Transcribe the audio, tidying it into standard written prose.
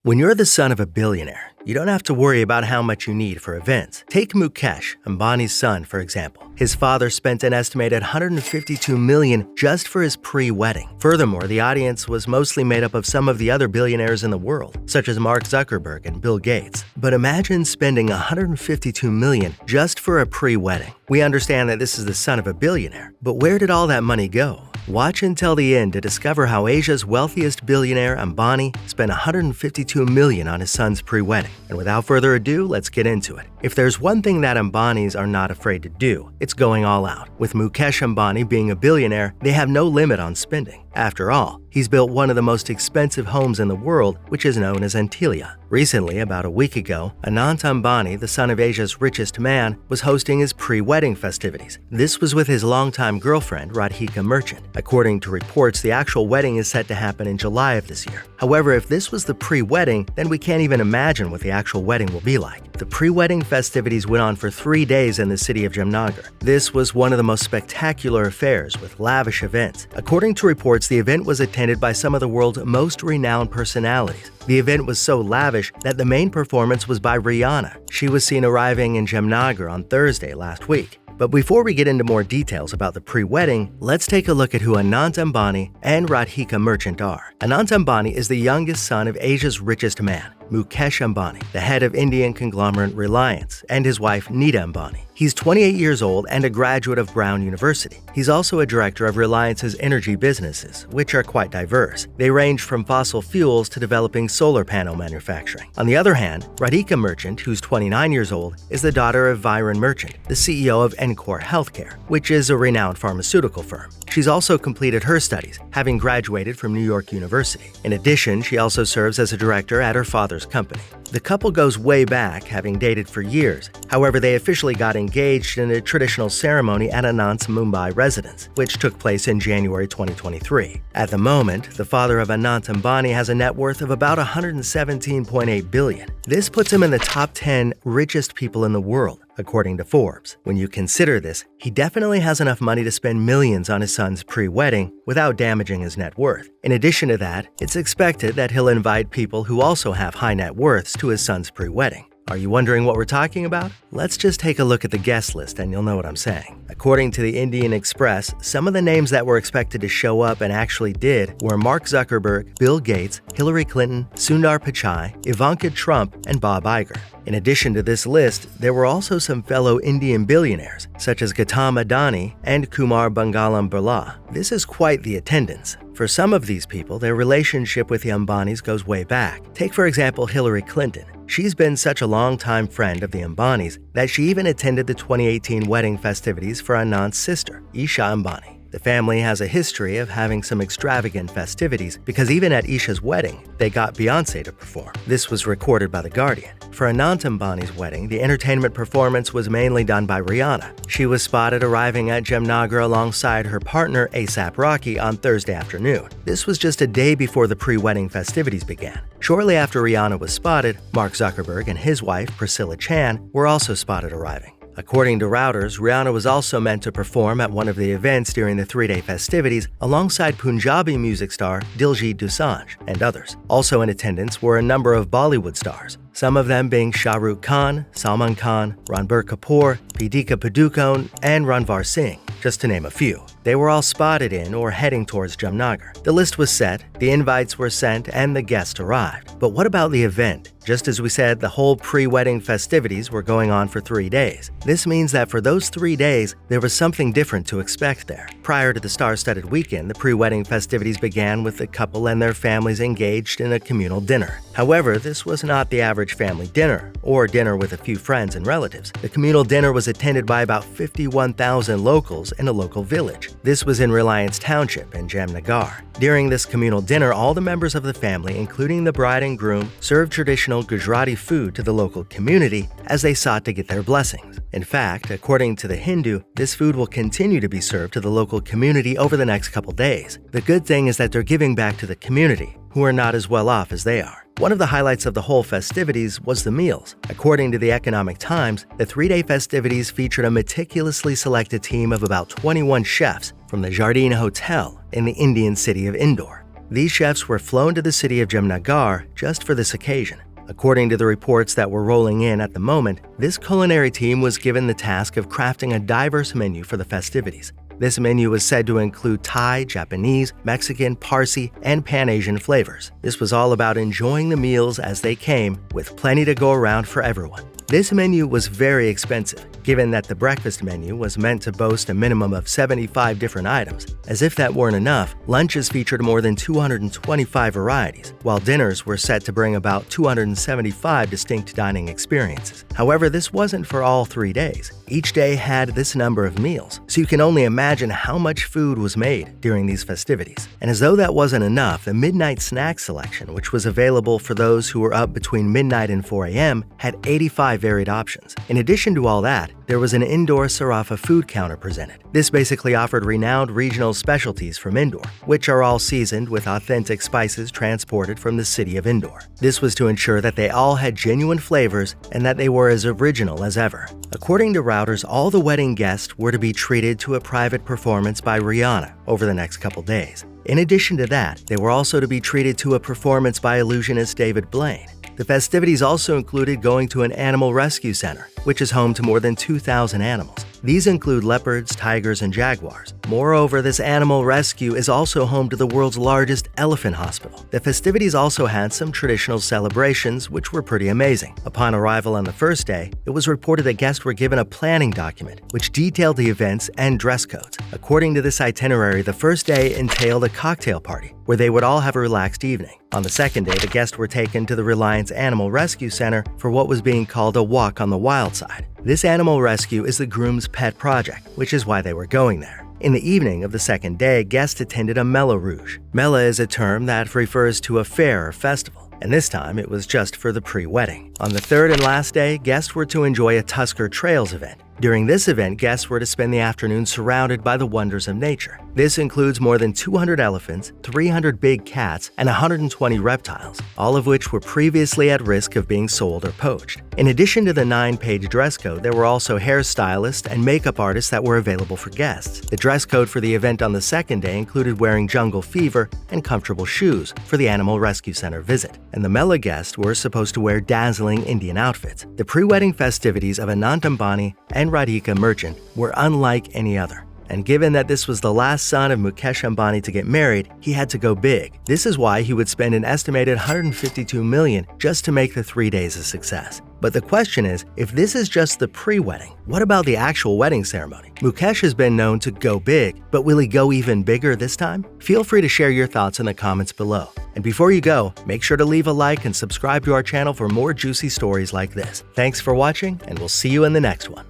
When you're the son of a billionaire, you don't have to worry about how much you need for events. Take Mukesh Ambani's son, for example. His father spent an estimated $152 million just for his pre-wedding. Furthermore, the audience was mostly made up of some of the other billionaires in the world, such as Mark Zuckerberg and Bill Gates. But imagine spending $152 million just for a pre-wedding. We understand that this is the son of a billionaire, but where did all that money go? Watch until the end to discover how Asia's wealthiest billionaire, Ambani, spent $152 million on his son's pre-wedding. And without further ado, let's get into it. If there's one thing that Ambanis are not afraid to do, it's going all out. With Mukesh Ambani being a billionaire, they have no limit on spending. After all, he's built one of the most expensive homes in the world, which is known as Antilia. Recently, about a week ago, Anant Ambani, the son of Asia's richest man, was hosting his pre-wedding festivities. This was with his longtime girlfriend, Radhika Merchant. According to reports, the actual wedding is set to happen in July of this year. However, if this was the pre-wedding, then we can't even imagine what the actual wedding will be like. The pre-wedding festivities went on for 3 days in the city of Jamnagar. This was one of the most spectacular affairs with lavish events. According to reports, the event was attended by some of the world's most renowned personalities. The event was so lavish that the main performance was by Rihanna. She was seen arriving in Jamnagar on Thursday last week. But before we get into more details about the pre-wedding, let's take a look at who Anant Ambani and Radhika Merchant are. Anant Ambani is the youngest son of Asia's richest man, Mukesh Ambani, the head of Indian conglomerate Reliance, and his wife Nita Ambani. He's 28 years old and a graduate of Brown University. He's also a director of Reliance's energy businesses, which are quite diverse. They range from fossil fuels to developing solar panel manufacturing. On the other hand, Radhika Merchant, who's 29 years old, is the daughter of Viren Merchant, the CEO of Encore Healthcare, which is a renowned pharmaceutical firm. She's also completed her studies, having graduated from New York University. In addition, she also serves as a director at her father's company. The couple goes way back, having dated for years. However, they officially got engaged in a traditional ceremony at Anant's Mumbai residence, which took place in January 2023. At the moment, the father of Anant Ambani has a net worth of about $117.8 billion. This puts him in the top 10 richest people in the world, according to Forbes. When you consider this, he definitely has enough money to spend millions on his son's pre-wedding without damaging his net worth. In addition to that, it's expected that he'll invite people who also have high net worths to his son's pre-wedding. Are you wondering what we're talking about? Let's just take a look at the guest list and you'll know what I'm saying. According to the Indian Express, some of the names that were expected to show up and actually did were Mark Zuckerberg, Bill Gates, Hillary Clinton, Sundar Pichai, Ivanka Trump, and Bob Iger. In addition to this list, there were also some fellow Indian billionaires, such as Gautam Adani and Kumar Bangalam Birla. This is quite the attendance. For some of these people, their relationship with the Ambanis goes way back. Take, for example, Hillary Clinton. She's been such a long-time friend of the Ambanis that she even attended the 2018 wedding festivities for Anant's sister, Isha Ambani. The family has a history of having some extravagant festivities because even at Isha's wedding, they got Beyoncé to perform. This was recorded by The Guardian. For Anant Ambani's wedding, the entertainment performance was mainly done by Rihanna. She was spotted arriving at Jamnagar alongside her partner A$AP Rocky on Thursday afternoon. This was just a day before the pre-wedding festivities began. Shortly after Rihanna was spotted, Mark Zuckerberg and his wife, Priscilla Chan, were also spotted arriving. According to Reuters, Rihanna was also meant to perform at one of the events during the 3-day festivities alongside Punjabi music star Diljit Dosanjh and others. Also in attendance were a number of Bollywood stars, some of them being Shah Rukh Khan, Salman Khan, Ranbir Kapoor, Deepika Padukone, and Ranveer Singh, just to name a few. They were all spotted in or heading towards Jamnagar. The list was set, the invites were sent, and the guests arrived. But what about the event? Just as we said, the whole pre-wedding festivities were going on for 3 days. This means that for those 3 days, there was something different to expect there. Prior to the star-studded weekend, the pre-wedding festivities began with the couple and their families engaged in a communal dinner. However, this was not the average family dinner, or dinner with a few friends and relatives. The communal dinner was attended by about 51,000 locals in a local village. This was in Reliance Township in Jamnagar. During this communal dinner, all the members of the family, including the bride and groom, served traditional Gujarati food to the local community as they sought to get their blessings. In fact, according to The Hindu, this food will continue to be served to the local community over the next couple days. The good thing is that they're giving back to the community, who are not as well off as they are. One of the highlights of the whole festivities was the meals. According to the Economic Times, the 3-day festivities featured a meticulously selected team of about 21 chefs from the Jardine Hotel in the Indian city of Indore. These chefs were flown to the city of Jamnagar just for this occasion. According to the reports that were rolling in at the moment, this culinary team was given the task of crafting a diverse menu for the festivities. This menu was said to include Thai, Japanese, Mexican, Parsi, and Pan-Asian flavors. This was all about enjoying the meals as they came, with plenty to go around for everyone. This menu was very expensive, given that the breakfast menu was meant to boast a minimum of 75 different items. As if that weren't enough, lunches featured more than 225 varieties, while dinners were set to bring about 275 distinct dining experiences. However, this wasn't for all 3 days. Each day had this number of meals, so you can only imagine how much food was made during these festivities. And as though that wasn't enough, the midnight snack selection, which was available for those who were up between midnight and 4 a.m., had 85 varied options. In addition to all that, there was an indoor Sarafa food counter presented. This basically offered renowned regional specialties from Indore, which are all seasoned with authentic spices transported from the city of Indore. This was to ensure that they all had genuine flavors and that they were as original as ever. According to routers, all the wedding guests were to be treated to a private performance by Rihanna over the next couple days. In addition to that, they were also to be treated to a performance by illusionist David Blaine. The festivities also included going to an animal rescue center, which is home to more than 2,000 animals. These include leopards, tigers, and jaguars. Moreover, this animal rescue is also home to the world's largest elephant hospital. The festivities also had some traditional celebrations, which were pretty amazing. Upon arrival on the first day, it was reported that guests were given a planning document, which detailed the events and dress codes. According to this itinerary, the first day entailed a cocktail party, where they would all have a relaxed evening. On the second day, the guests were taken to the Reliance Animal Rescue Center for what was being called a walk on the wild side. This animal rescue is the groom's pet project, which is why they were going there. In the evening of the second day, guests attended a Mela Rouge. Mela is a term that refers to a fair or festival, and this time it was just for the pre-wedding. On the third and last day, guests were to enjoy a Tusker Trails event. During this event, guests were to spend the afternoon surrounded by the wonders of nature. This includes more than 200 elephants, 300 big cats, and 120 reptiles, all of which were previously at risk of being sold or poached. In addition to the 9-page dress code, there were also hairstylists and makeup artists that were available for guests. The dress code for the event on the second day included wearing jungle fever and comfortable shoes for the Animal Rescue Center visit, and the Mela guests were supposed to wear dazzling Indian outfits. The pre-wedding festivities of Anant Ambani and Radhika Merchant were unlike any other. And given that this was the last son of Mukesh Ambani to get married, he had to go big. This is why he would spend an estimated $152 million just to make the 3 days a success. But the question is, if this is just the pre-wedding, what about the actual wedding ceremony? Mukesh has been known to go big, but will he go even bigger this time? Feel free to share your thoughts in the comments below. And before you go, make sure to leave a like and subscribe to our channel for more juicy stories like this. Thanks for watching, and we'll see you in the next one.